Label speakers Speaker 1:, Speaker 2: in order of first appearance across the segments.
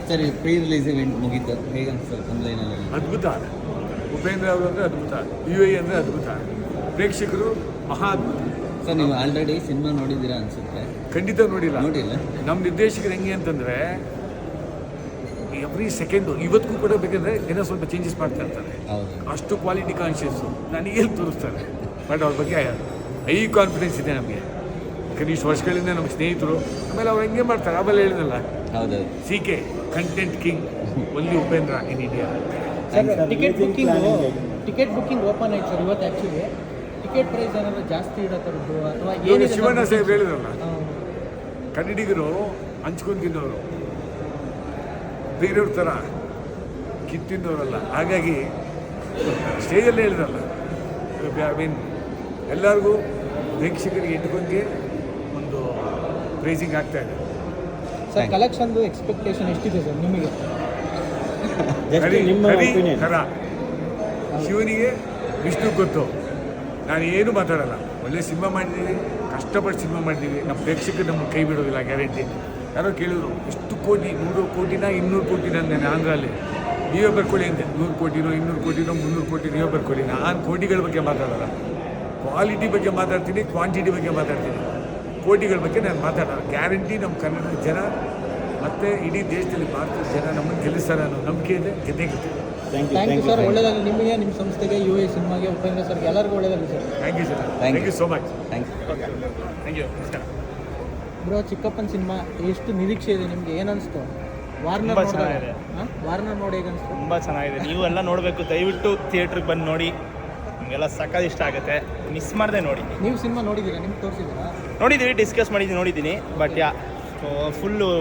Speaker 1: ಸರಿ, pre release event ಮುಗೀತು, ಹೇಗೆ ಅನಿಸ್ತದೆ ಕಂಪ್ಲೈನಲ್ಲಿ?
Speaker 2: ಅದ್ಭುತ. ಉಪೇಂದ್ರ ಅವರು ಅಂದರೆ ಅದ್ಭುತ, ಯು ಐ ಅಂದರೆ ಅದ್ಭುತ, ಪ್ರೇಕ್ಷಕರು ಮಹಾ ಅದ್ಭುತ.
Speaker 1: ಸರ್, ನೀವು ಆಲ್ರೆಡಿ ಸಿನಿಮಾ ನೋಡಿದ್ದೀರಾ ಅನಿಸುತ್ತೆ?
Speaker 2: ಖಂಡಿತ ನೋಡಿಲ್ಲ. ನಮ್ಮ ನಿರ್ದೇಶಕರು ಹೆಂಗೆ ಅಂತಂದರೆ ಎವ್ರಿ ಸೆಕೆಂಡು ಇವತ್ತಿಗೂ ಕೂಡ ಬೇಕಂದರೆ ಏನೋ ಸ್ವಲ್ಪ ಚೇಂಜಸ್ ಮಾಡ್ತಾ ಇರ್ತಾರೆ. ಅಷ್ಟು ಕ್ವಾಲಿಟಿ ಕಾನ್ಷಿಯಸ್ಸು ನನಗೆ ತೋರಿಸ್ತಾರೆ. ಬಟ್ ಅವ್ರ ಬಗ್ಗೆ ಹೈ ಕಾನ್ಫಿಡೆನ್ಸ್ ಇದೆ ನಮಗೆ. ಯಾಕಂದ್ರೆ ಇಷ್ಟು ವರ್ಷಗಳಿಂದ ನಮ್ಮ ಸ್ನೇಹಿತರು, ಆಮೇಲೆ ಅವ್ರು ಹೆಂಗೆ ಮಾಡ್ತಾರೆ. ಆಮೇಲೆ ಹೇಳಿದ್ನಲ್ಲ, CK content king, only Upendra in India.
Speaker 3: Ticket booking open ಆಯ್ತು ಸರ್ ಇವತ್ತು. ಆ್ಯಕ್ಚುಲಿ ಟಿಕೆಟ್ ಪ್ರೈಸ್ ಏನಾದರೂ ಜಾಸ್ತಿ ಇಡೋ ಥರದ್ದು ಅಥವಾ
Speaker 2: ಏನು? ಶಿವಣ್ಣ ಸಾಹೇಬ್ ಹೇಳಿದ್ರಲ್ಲ, ಕನ್ನಡಿಗರು ಹಂಚ್ಕೊಂಡು ತಿನ್ನೋರು, ಬೇರೆಯವ್ರ ಥರ ಕಿತ್ತಿದ್ದವರಲ್ಲ. ಹಾಗಾಗಿ ಸ್ಟೇಜಲ್ಲೇ ಹೇಳಿದ್ರಲ್ಲ, ಐ ಮೀನ್ ಎಲ್ಲರಿಗೂ ಪ್ರೇಕ್ಷಕರಿಗೆ ಇಟ್ಕೊಂಡ್ಗೆ ಒಂದು ಪ್ರೈಸಿಂಗ್ ಆಗ್ತಾ ಇದೆ.
Speaker 3: ಸರ್, ಕಲೆಕ್ಷನ್ದು ಎಕ್ಸ್ಪೆಕ್ಟೇಷನ್ ಎಷ್ಟಿದೆ ಸರ್ ನಿಮಗೆ?
Speaker 2: ಥರ ಶಿವನಿಗೆ ವಿಷ್ಣು ಗೊತ್ತು. ನಾನು ಏನು ಮಾತಾಡಲ್ಲ. ಒಳ್ಳೆ ಸಿನಿಮಾ ಮಾಡಿದ್ದೀವಿ, ಕಷ್ಟಪಟ್ಟು ಸಿನಿಮಾ ಮಾಡಿದ್ದೀವಿ. ನಮ್ಮ ಪ್ರೇಕ್ಷಕರು ನಮಗೆ ಕೈ ಬಿಡೋದಿಲ್ಲ, ಗ್ಯಾರಂಟಿ. ಯಾರೋ ಕೇಳಿದ್ರು, ಎಷ್ಟು ಕೋಟಿ, 100 ಕೋಟಿನ 200 ಕೋಟಿನ ಅಂದೇನೆ ಆಂಧ್ರಲ್ಲಿ. ನೀವೇ ಬರ್ಕೊಳ್ಳಿ ಅಂತೆ, 100 ಕೋಟಿನೋ 200 ಕೋಟಿನೋ 300 ಕೋಟಿ ನೀವೇ ಬರ್ಕೊಳ್ಳಿ. ನಾನು ಕೋಟಿಗಳ ಬಗ್ಗೆ ಮಾತಾಡೋಲ್ಲ, ಕ್ವಾಲಿಟಿ ಬಗ್ಗೆ ಮಾತಾಡ್ತೀನಿ, ಕ್ವಾಂಟಿಟಿ ಬಗ್ಗೆ ಮಾತಾಡ್ತೀನಿ. ಕೋಟಿಗಳ ಬಗ್ಗೆ ನಾನು ಮಾತಾಡೋಲ್ಲ. ಗ್ಯಾರಂಟಿ ನಮ್ಮ ಕನ್ನಡದ ಜನ ಮತ್ತು ಇಡೀ ದೇಶದಲ್ಲಿ ಭಾರತದ ಜನ ನಮ್ಮನ್ನು ಗೆಲ್ಲಿಸ್ತಾರೆ ಅನ್ನೋ ನಂಬಿಕೆ ಇದೆ. ಗೆದ್ದೇ ಗೆಲ್ತೀವಿ.
Speaker 3: Thank you sir. ಒಳ್ಳೆಯದಾಗಲಿ ನಿಮಗೆ, ನಿಮ್ಮ ಸಂಸ್ಥೆಗೆ, ಯು ಐ ಸಿನಿಮಾಗೆ, ಉಪೇಂದ್ರ ಸರ್ಗೆ ಎಲ್ಲರಿಗೂ ಒಳ್ಳೆಯದಾಗಲಿ sir.
Speaker 2: Thank you sir. Thank you so much.
Speaker 1: Thank you.
Speaker 2: ನಮಸ್ಕಾರ.
Speaker 3: ಬ್ರೋ, ಚಿಕ್ಕಪ್ಪನ ಸಿನಿಮಾ ಎಷ್ಟು ನಿರೀಕ್ಷೆ ಇದೆ ನಿಮಗೆ? ಏನನ್ನಿಸ್ತು? ವಾರ್ನರ್ ನೋಡಿ ಹೇಗೆ ಅನಿಸ್ತು?
Speaker 4: ತುಂಬ ಚೆನ್ನಾಗಿದೆ. ನೀವು ಎಲ್ಲ ನೋಡಬೇಕು, ದಯವಿಟ್ಟು ಥಿಯೇಟ್ರಿಗೆ ಬಂದು ನೋಡಿ. ನಿಮಗೆಲ್ಲ ಸಕ್ಕತ್ ಇಷ್ಟ ಆಗುತ್ತೆ, ಮಿಸ್ ಮಾಡದೆ ನೋಡಿ.
Speaker 3: ನೀವು ಸಿನಿಮಾ ನೋಡಿದ್ದೀರಾ? ನಿಮ್ಗೆ ತೋರಿಸಿದ್ದೀರಾ?
Speaker 4: ನೋಡಿದ್ದೀವಿ, ಡಿಸ್ಕಸ್ ನೋಡಿದ್ದೀನಿ. ಬಟ್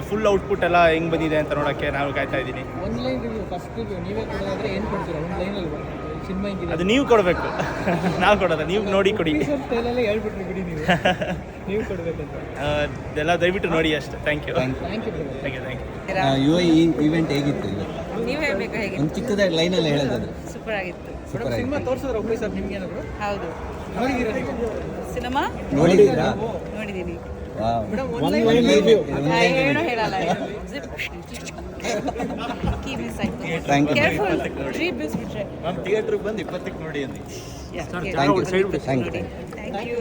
Speaker 4: ಫುಲ್ ಔಟ್ಪುಟ್ ಎಲ್ಲ ಹೆಂಗೆ ಬಂದಿದೆ ಅಂತ ನೋಡೋಕ್ಕೆ ನಾನು ಕಾಯ್ತಾ ಇದ್ದೀನಿ.
Speaker 3: ಆನ್ಲೈನ್ ರಿವ್ಯೂ, ಫಸ್ಟ್ ರಿವ್ಯೂ ನೀವೇ ಕೊಡೋದಾದ್ರೆ ಏನು ಕೊಡ್ತೀರಾ? ಒಂದು ಲೈನಲ್ಲಿ ಸಿನಿಮಾ ಹಿಂಗಿದೆ,
Speaker 4: ಅದು ನೀವು ಕೊಡಬೇಕು, ನಾವು ಕೊಡೋದ, ನೀವು ನೋಡಿ ಕೊಡಿ.
Speaker 3: ಸ್ಟೈಲಲ್ಲೇ ಹೇಳ್ಬಿಟ್ರಿ ಬಿಡಿ, ನೀವು ಕೊಡಬೇಕಂತ.
Speaker 4: ಇದೆಲ್ಲ ದಯವಿಟ್ಟು ನೋಡಿ ಅಷ್ಟೇ. Thank you.
Speaker 1: U I event ಹೇಗಿತ್ತು?
Speaker 5: ನೀವು ಹೇಳ್ಬೇಕು ಹೇಗೆ?
Speaker 1: ಒಂದು ಚಿಕ್ಕದಾಗಿ ಲೈನಲ್ಲಿ ಹೇಳೋದಾದ್ರೆ.
Speaker 5: ಸೂಪರ್ ಆಗಿತ್ತು.
Speaker 3: ಸಿನಿಮಾ ತೋರಿಸಿದ್ರೆ ಒಬ್ಬ ಸರ್ ನಿಮ್ಗೆ ಏನಾದ್ರು?
Speaker 5: ಹೌದು,
Speaker 3: ನೋಡಿದ್ದೀರಾ ನೀವು
Speaker 5: ಸಿನಿಮಾ?
Speaker 1: ನೋಡಿದ್ದೀರಾ?
Speaker 5: ನೋಡಿದ್ದೀನಿ.
Speaker 1: ಏನು
Speaker 5: ಹೇಳಲ್ಲ, ಕೀ ಮಿಸ್ ಆಯ್ತು.
Speaker 1: Thank you.
Speaker 5: ಕೇರ್ಫುಲ್, ಟ್ರೀ ಬಿಸ್ಬಿಟ್ರೆ.
Speaker 4: ಥಿಯೇಟ್ರಿಗೆ ಬಂದು 20ಕ್ಕೆ ನೋಡಿ ಅಂದಿ.
Speaker 1: Thank you.
Speaker 5: Thank you.